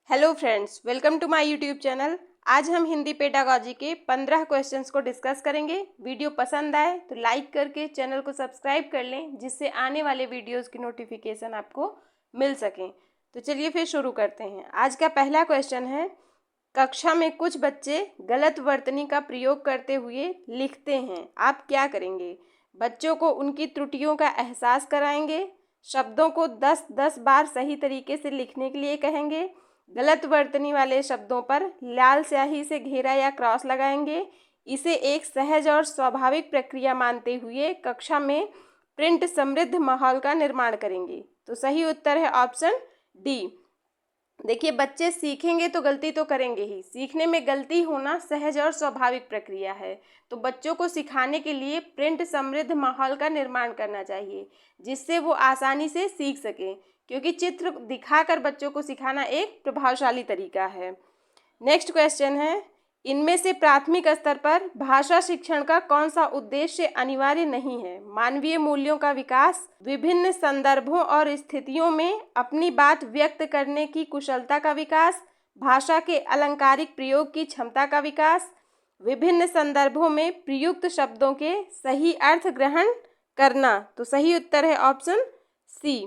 Hello friends, welcome to my YouTube channel. आज हम Hindi pedagogy के 15 क्वेश्चंस को डिस्कस करेंगे। वीडियो पसंद आए तो लाइक करके चैनल को सब्सक्राइब कर लें, जिससे आने वाले वीडियोस की नोटिफिकेशन आपको मिल सकें। तो चलिए फिर शुरू करते हैं। आज का पहला क्वेश्चन है, कक्षा में कुछ बच्चे गलत वर्तनी का प्रयोग करते हुए लिखते हैं, आप क्या करेंगे? बच्चों को उनकी त्रुटियों का एहसास कराएंगे, शब्दों को 10-10 बार सही तरीके से लिखने के लिए कहेंगे, गलत वर्तनी वाले शब्दों पर लाल स्याही से घेरा या क्रॉस लगाएंगे, इसे एक सहज और स्वाभाविक प्रक्रिया मानते हुए कक्षा में प्रिंट समृद्ध माहौल का निर्माण करेंगे। तो सही उत्तर है ऑप्शन डी। देखिए, बच्चे सीखेंगे तो गलती तो करेंगे ही, सीखने में गलती होना सहज और स्वाभाविक प्रक्रिया है। तो बच्चों को सिखाने के लिए प्रिंट समृद्ध माहौल का निर्माण करना चाहिए, जिससे वो आसानी से सीख सकें, क्योंकि चित्र दिखाकर बच्चों को सिखाना एक प्रभावशाली तरीका है। नेक्स्ट क्वेश्चन है, इनमें से प्राथमिक स्तर पर भाषा शिक्षण का कौन सा उद्देश्य अनिवार्य नहीं है? मानवीय मूल्यों का विकास, विभिन्न संदर्भों और स्थितियों में अपनी बात व्यक्त करने की कुशलता का विकास, भाषा के अलंकारिक प्रयोग की क्षमता का विकास, विभिन्न संदर्भों में प्रयुक्त शब्दों के सही अर्थ ग्रहण करना। तो सही उत्तर है ऑप्शन सी।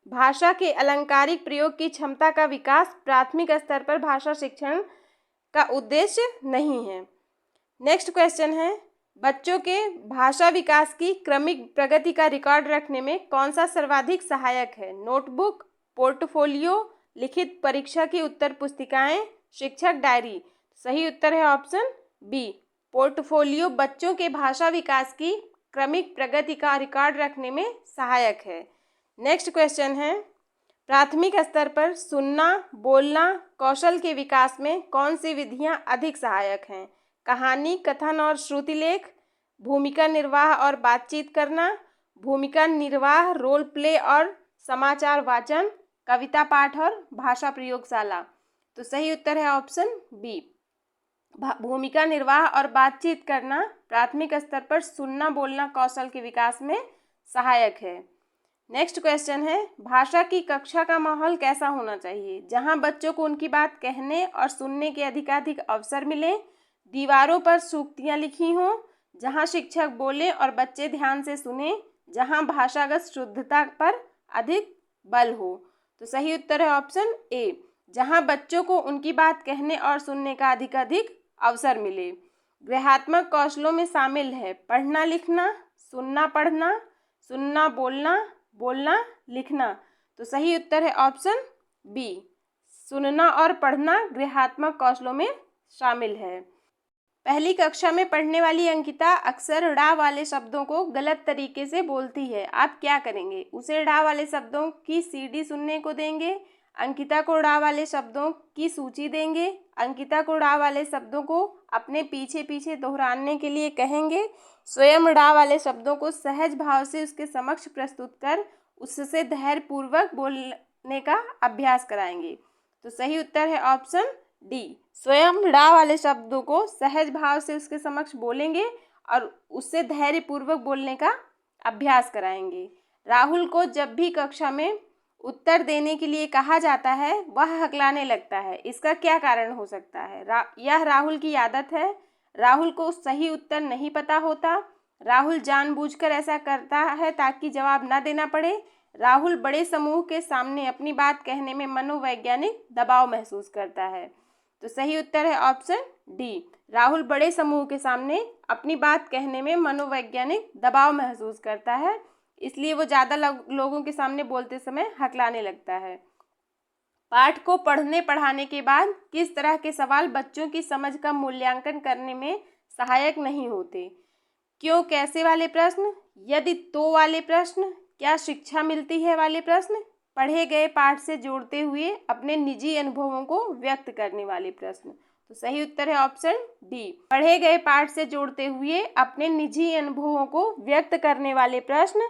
भाषा के अलंकारिक प्रयोग की क्षमता का विकास प्राथमिक स्तर पर भाषा शिक्षण का उद्देश्य नहीं है। नेक्स्ट क्वेश्चन है, बच्चों के भाषा विकास की क्रमिक प्रगति का रिकॉर्ड रखने में कौन सा सर्वाधिक सहायक है? नोटबुक, पोर्टफोलियो, लिखित परीक्षा की उत्तर पुस्तिकाएं, शिक्षक डायरी। सही उत्तर है ऑप्शन बी, पोर्टफोलियो बच्चों के भाषा विकास की क्रमिक प्रगति का रिकॉर्ड रखने में सहायक है। नेक्स्ट क्वेश्चन है, प्राथमिक स्तर पर सुनना बोलना कौशल के विकास में कौन सी विधियां अधिक सहायक हैं? कहानी, कथन और श्रुतिलेख, भूमिका निर्वाह और बातचीत करना, भूमिका निर्वाह, रोल प्ले और समाचार वाचन, कविता पाठ और भाषा प्रयोगशाला। तो सही उत्तर है ऑप्शन बी, भूमिका निर्वाह और बातचीत करना प्राथमिक स्तर पर सुनना बोलना कौशल के विकास में सहायक है। नेक्स्ट क्वेश्चन है, भाषा की कक्षा का माहौल कैसा होना चाहिए? जहां बच्चों को उनकी बात कहने और सुनने के अधिकाधिक अवसर मिले, दीवारों पर सूक्तियां लिखी हों, जहां शिक्षक बोले और बच्चे ध्यान से सुने, जहां भाषागत शुद्धता पर अधिक बल हो। तो सही उत्तर है ऑप्शन ए, जहां बच्चों को उनकी बात कहने और सुनने का अधिकाधिक अवसर मिले। ग्रहात्मक कौशलों में शामिल है पढ़ना लिखना, सुनना पढ़ना, सुनना बोलना, बोलना लिखना। तो सही उत्तर है ऑप्शन बी, सुनना और पढ़ना गृहात्मक कौशलों में शामिल है। पहली कक्षा में पढ़ने वाली अंकिता अक्सर ड़ा वाले शब्दों को गलत तरीके से बोलती है, आप क्या करेंगे? उसे ड़ा वाले शब्दों की सीडी सुनने को देंगे, अंकिता को ड़ा वाले शब्दों की सूची देंगे, अंकिता को ड़ा वाले शब्दों को अपने पीछे पीछे दोहराने के लिए कहेंगे, स्वयं ड़ा वाले शब्दों को सहज भाव से उसके समक्ष प्रस्तुत कर उससे धैर्यपूर्वक बोलने का अभ्यास कराएंगे। तो सही उत्तर है ऑप्शन डी, स्वयं ड़ा वाले शब्दों को सहज भाव से उसके समक्ष बोलेंगे और उससे धैर्यपूर्वक बोलने का अभ्यास कराएंगे। राहुल को जब भी कक्षा में उत्तर देने के लिए कहा जाता है वह हकलाने लगता है, इसका क्या कारण हो सकता है? यह राहुल की आदत है, राहुल को सही उत्तर नहीं पता होता, राहुल जानबूझकर ऐसा करता है ताकि जवाब न देना पड़े, राहुल बड़े समूह के सामने अपनी बात कहने में मनोवैज्ञानिक दबाव महसूस करता है। तो सही उत्तर है ऑप्शन डी, राहुल बड़े समूह के सामने अपनी बात कहने में मनोवैज्ञानिक दबाव महसूस करता है, इसलिए वो ज़्यादा लोगों के सामने बोलते समय हकलाने लगता है। पाठ को पढ़ने पढ़ाने के बाद किस तरह के सवाल बच्चों की समझ का मूल्यांकन करने में सहायक नहीं होते? क्यों कैसे वाले प्रश्न, यदि तो वाले प्रश्न, क्या शिक्षा मिलती है वाले प्रश्न, पढ़े गए पाठ से जोड़ते हुए अपने निजी अनुभवों को व्यक्त करने वाले प्रश्न। तो सही उत्तर है ऑप्शन डी, पढ़े गए पाठ से जोड़ते हुए अपने निजी अनुभवों को व्यक्त करने वाले प्रश्न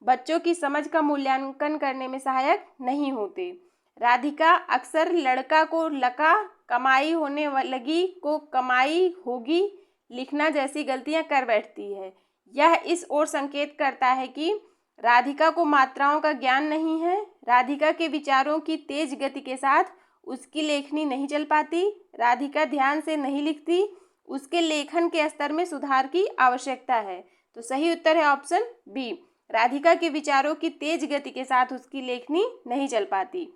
बच्चों की समझ का मूल्यांकन करने में सहायक नहीं होते। राधिका अक्सर लड़का को लका, कमाई होने लगी को कमाई होगी लिखना जैसी गलतियां कर बैठती है। यह इस ओर संकेत करता है कि राधिका को मात्राओं का ज्ञान नहीं है। राधिका के विचारों की तेज गति के साथ उसकी लेखनी नहीं चल पाती, राधिका ध्यान से नहीं लिखती, उसके लेखन के स्तर में सुधार की आवश्यकता है। तो सही उत्तर है ऑप्शन बी, राधिका के विचारों की तेज गति के साथ उसकी लेखनी नहीं चल पाती।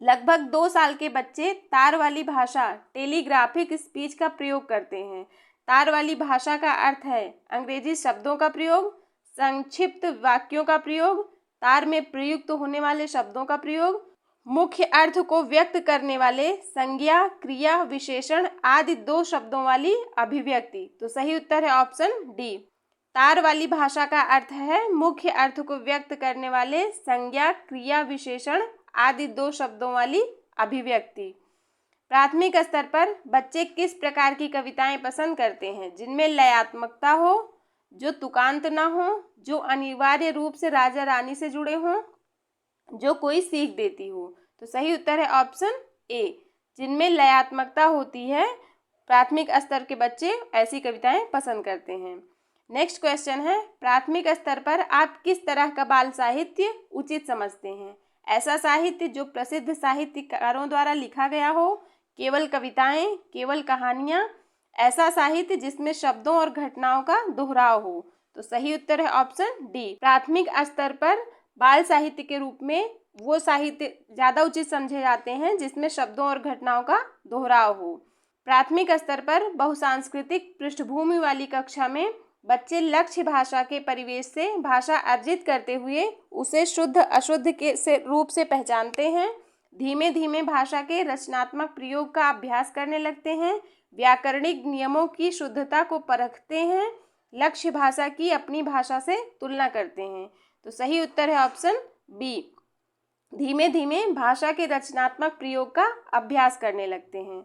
लगभग 2 साल के बच्चे तार वाली भाषा टेलीग्राफिक स्पीच का प्रयोग करते हैं। तार वाली भाषा का अर्थ है अंग्रेजी शब्दों का प्रयोग, संक्षिप्त वाक्यों का प्रयोग, तार में प्रयुक्त होने वाले शब्दों का प्रयोग, मुख्य अर्थ को व्यक्त करने वाले संज्ञा, क्रिया, विशेषण आदि 2 शब्दों वाली अभिव्यक्ति। तो सही उत्तर है ऑप्शन डी। तार वाली भाषा का अर्थ है मुख्य अर्थ को व्यक्त करने वाले संज्ञा, क्रिया, विशेषण आदि 2 शब्दों वाली अभिव्यक्ति। प्राथमिक स्तर पर बच्चे किस प्रकार की कविताएं पसंद करते हैं? जिनमें लयात्मकता हो, जो तुकांत ना हो, जो अनिवार्य रूप से राजा रानी से जुड़े हों, जो कोई सीख देती हो। तो सही उत्तर है ऑप्शन ए, जिनमें लयात्मकता होती है। प्राथमिक स्तर के बच्चे ऐसी कविताएं पसंद करते हैं। नेक्स्ट क्वेश्चन है, प्राथमिक स्तर पर आप किस तरह का बाल साहित्य उचित समझते हैं? ऐसा साहित्य जो प्रसिद्ध साहित्यकारों द्वारा लिखा गया हो, केवल कविताएं, केवल कहानियां, ऐसा साहित्य जिसमें शब्दों और घटनाओं का दोहराव हो। तो सही उत्तर है ऑप्शन डी। प्राथमिक स्तर पर बाल साहित्य के रूप में वो साहित्य ज़्यादा उचित समझे जाते हैं जिसमें शब्दों और घटनाओं का दोहराव हो। प्राथमिक स्तर पर बहुसांस्कृतिक पृष्ठभूमि वाली कक्षा में बच्चे लक्ष्य भाषा के परिवेश से भाषा अर्जित करते हुए उसे शुद्ध अशुद्ध के रूप से पहचानते हैं। धीमे धीमे भाषा के रचनात्मक प्रयोग का अभ्यास करने लगते हैं, व्याकरणिक नियमों की शुद्धता को परखते हैं, लक्ष्य भाषा की अपनी भाषा से तुलना करते हैं। तो सही उत्तर है ऑप्शन बी, धीमे धीमे भाषा के रचनात्मक प्रयोग का अभ्यास करने लगते हैं।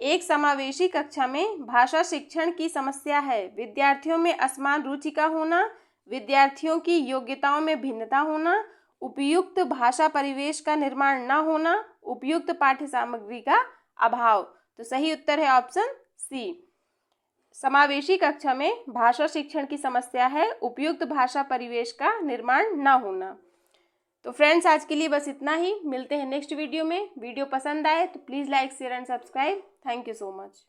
एक समावेशी कक्षा में भाषा शिक्षण की समस्या है विद्यार्थियों में असमान रुचि का होना, विद्यार्थियों की योग्यताओं में भिन्नता होना, उपयुक्त भाषा परिवेश का निर्माण न होना, उपयुक्त पाठ्य सामग्री का अभाव। तो सही उत्तर है ऑप्शन सी, समावेशी कक्षा में भाषा शिक्षण की समस्या है उपयुक्त भाषा परिवेश का निर्माण न होना। तो फ्रेंड्स, आज के लिए बस इतना ही। मिलते हैं नेक्स्ट वीडियो में। वीडियो पसंद आए तो please like, share and subscribe. Thank you so much.